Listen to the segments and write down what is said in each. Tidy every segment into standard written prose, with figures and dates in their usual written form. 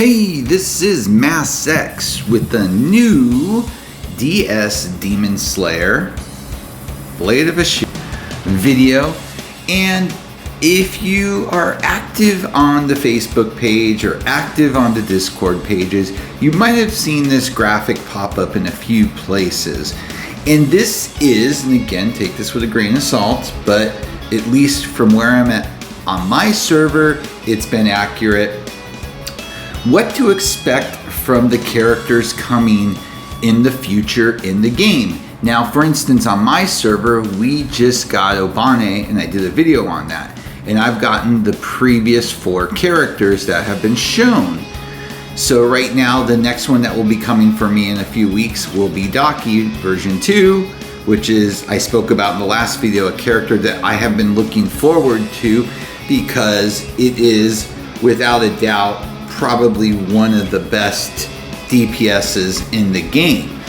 Hey, this is Mass X with the new DS Demon Slayer Blade of Hashira video. And if you are active on the Facebook page or active on the Discord pages, you might have seen this graphic pop up in a few places. And this is, and again, take this with a grain of salt, but at least from where I'm at on my server, it's been accurate. What to expect from the characters coming in the future in the game. Now, for instance, on my server, we just got Obane, and I did a video on that. And I've gotten the previous 4 characters that have been shown. So right now, the next one that will be coming for me in a few weeks will be Daki version 2, which is, I spoke about in the last video, a character that I have been looking forward to because it is, without a doubt, probably one of the best DPSs in the game.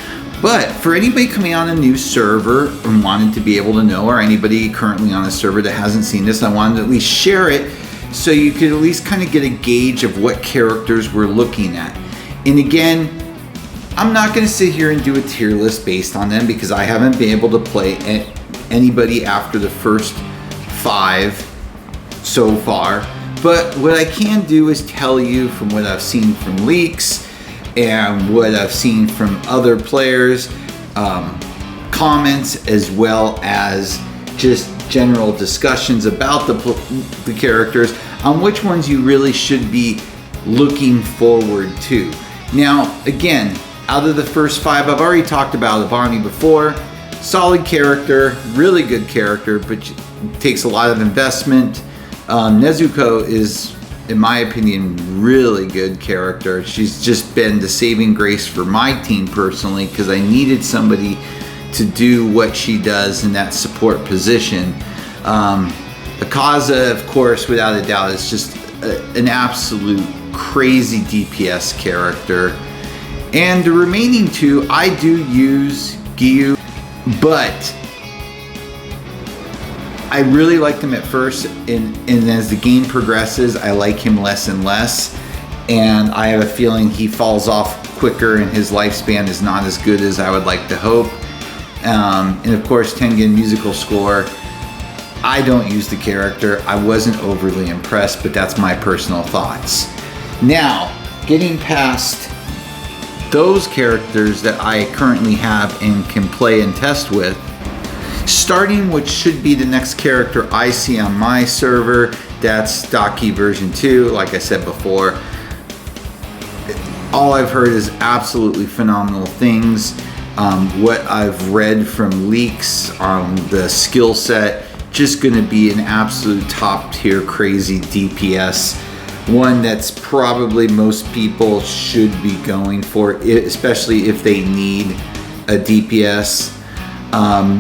But for anybody coming on a new server and wanting to be able to know, or anybody currently on a server that hasn't seen this, I wanted to at least share it so you could at least kind of get a gauge of what characters we're looking at. And again, I'm not going to sit here and do a tier list based on them because I haven't been able to play anybody after the first 5 so far. But what I can do is tell you from what I've seen from leaks and what I've seen from other players, comments, as well as just general discussions about the characters on which ones you really should be looking forward to. Now, again, out of the first 5, I've already talked about Obani before. Solid character, really good character, but takes a lot of investment. Nezuko is, in my opinion, really good character. She's just been the saving grace for my team personally because I needed somebody to do what she does in that support position. Akaza, of course, without a doubt, is just an absolute crazy DPS character. And the remaining 2, I do use Giyu, but I really liked him at first, and as the game progresses, I like him less and less, and I have a feeling he falls off quicker and his lifespan is not as good as I would like to hope. And of course, Tengen musical score, I don't use the character. I wasn't overly impressed, but that's my personal thoughts. Now, getting past those characters that I currently have and can play and test with, starting what should be the next character I see on my server, that's Daki version 2. Like I said before, all I've heard is absolutely phenomenal things. What I've read from leaks on the skill set, just going to be an absolute top tier crazy DPS. One that's probably most people should be going for, especially if they need a DPS.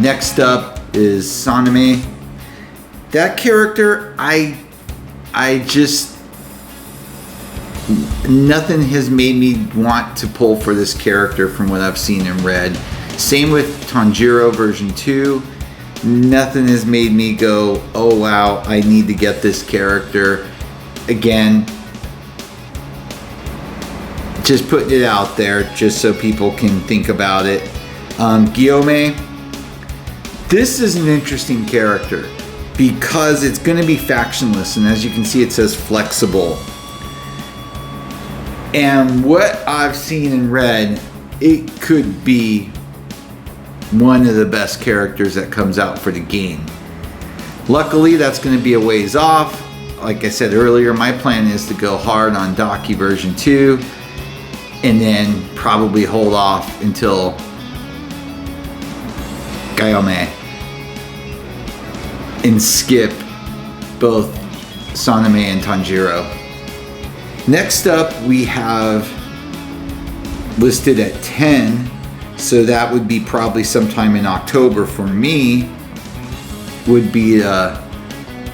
Next up is Saname. That character, I just, nothing has made me want to pull for this character from what I've seen and read. Same with Tanjiro version 2. Nothing has made me go, oh wow, I need to get this character. Again, just putting it out there just so people can think about it. Guillaume. This is an interesting character because it's going to be factionless, and as you can see, it says flexible. And what I've seen and read, it could be one of the best characters that comes out for the game. Luckily, that's going to be a ways off. Like I said earlier, my plan is to go hard on Daki version 2 and then probably hold off until Guillaume and skip both Saname and Tanjiro. Next up, we have listed at 10, so that would be probably sometime in October for me, would be the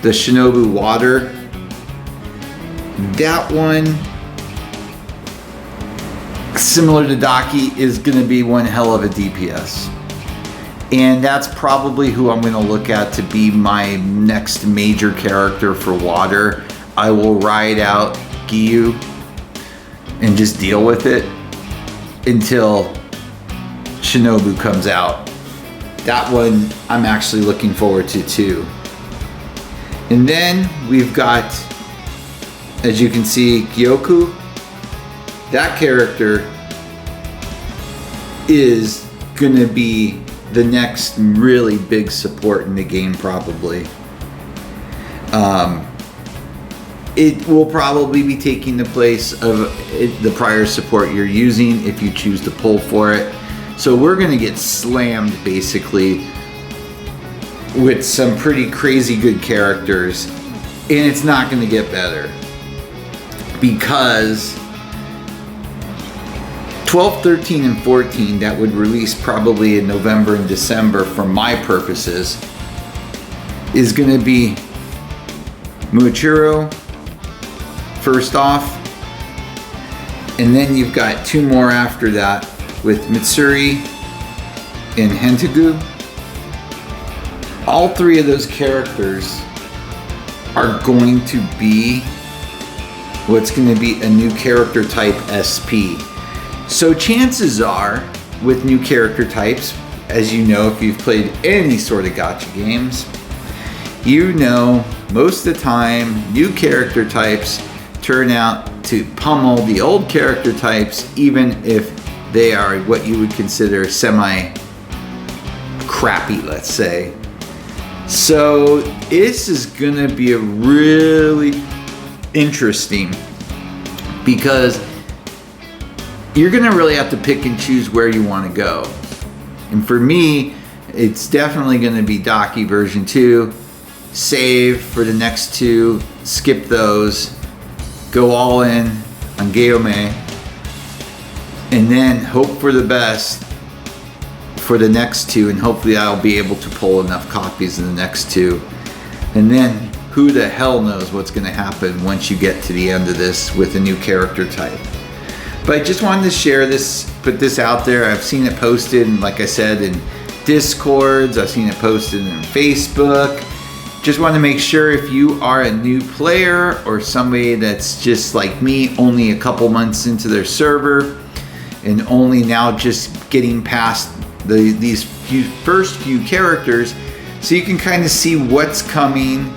Shinobu Water. That one, similar to Daki, is going to be one hell of a DPS. And that's probably who I'm going to look at to be my next major character for water. I will ride out Giyu and just deal with it until Shinobu comes out. That one I'm actually looking forward to too. And then we've got, as you can see, Gyoku. That character is gonna be the next really big support in the game probably. It will probably be taking the place of the prior support you're using if you choose to pull for it. So we're gonna get slammed basically with some pretty crazy good characters, and it's not gonna get better because 12, 13, and 14 that would release probably in November and December for my purposes is gonna be Muichiro first off, and then you've got two more after that with Mitsuri and Hentegu. All three of those characters are going to be what's going to be a new character type SP. So chances are, with new character types, as you know if you've played any sort of gacha games, you know most of the time new character types turn out to pummel the old character types, even if they are what you would consider semi-crappy, let's say. So this is gonna be a really interesting, because you're gonna really have to pick and choose where you wanna go. And for me, it's definitely gonna be Daki version 2, save for the next two, skip those, go all in on Gyome, and then hope for the best for the next two, and hopefully I'll be able to pull enough copies in the next two. And then who the hell knows what's going to happen once you get to the end of this with a new character type. But I just wanted to share this, put this out there. I've seen it posted, like I said, in Discords. I've seen it posted in Facebook. Just want to make sure if you are a new player or somebody that's just like me, only a couple months into their server and only now just getting past these first few characters, so you can kind of see what's coming,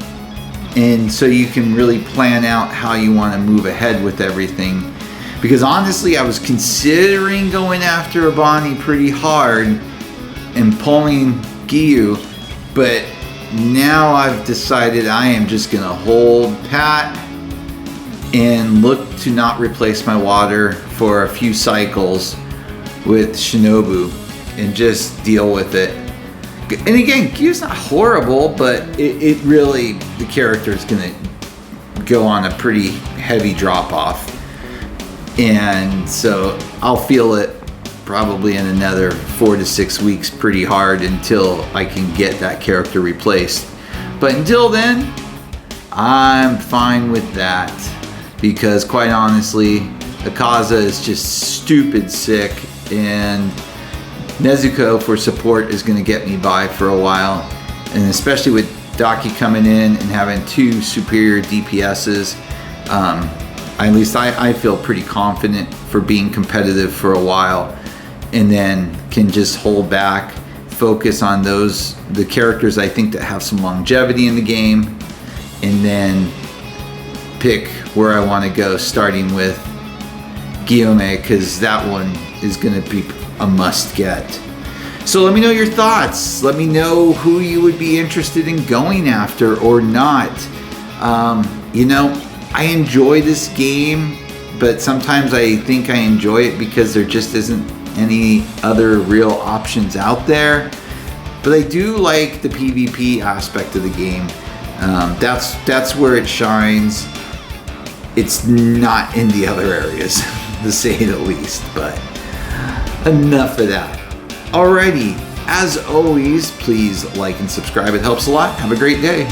and so you can really plan out how you want to move ahead with everything. Because honestly, I was considering going after Abani pretty hard and pulling Giyu, but now I've decided I am just gonna hold pat and look to not replace my water for a few cycles with Shinobu and just deal with it. And again, Giyu's not horrible, but it really, the character is gonna go on a pretty heavy drop off. And so I'll feel it probably in another 4 to 6 weeks pretty hard until I can get that character replaced. But until then, I'm fine with that, because quite honestly, Akaza is just stupid sick, and Nezuko for support is going to get me by for a while. And especially with Daki coming in and having two superior DPSs, at least I feel pretty confident for being competitive for a while, and then can just hold back, focus on the characters I think that have some longevity in the game, and then pick where I want to go, starting with Gyome, because that one is going to be a must get. So let me know your thoughts. Let me know who you would be interested in going after or not. You know, I enjoy this game, but sometimes I think I enjoy it because there just isn't any other real options out there. But I do like the PvP aspect of the game. That's where it shines. It's not in the other areas, to say the least. But enough of that. Alrighty, as always, please like and subscribe. It helps a lot. Have a great day.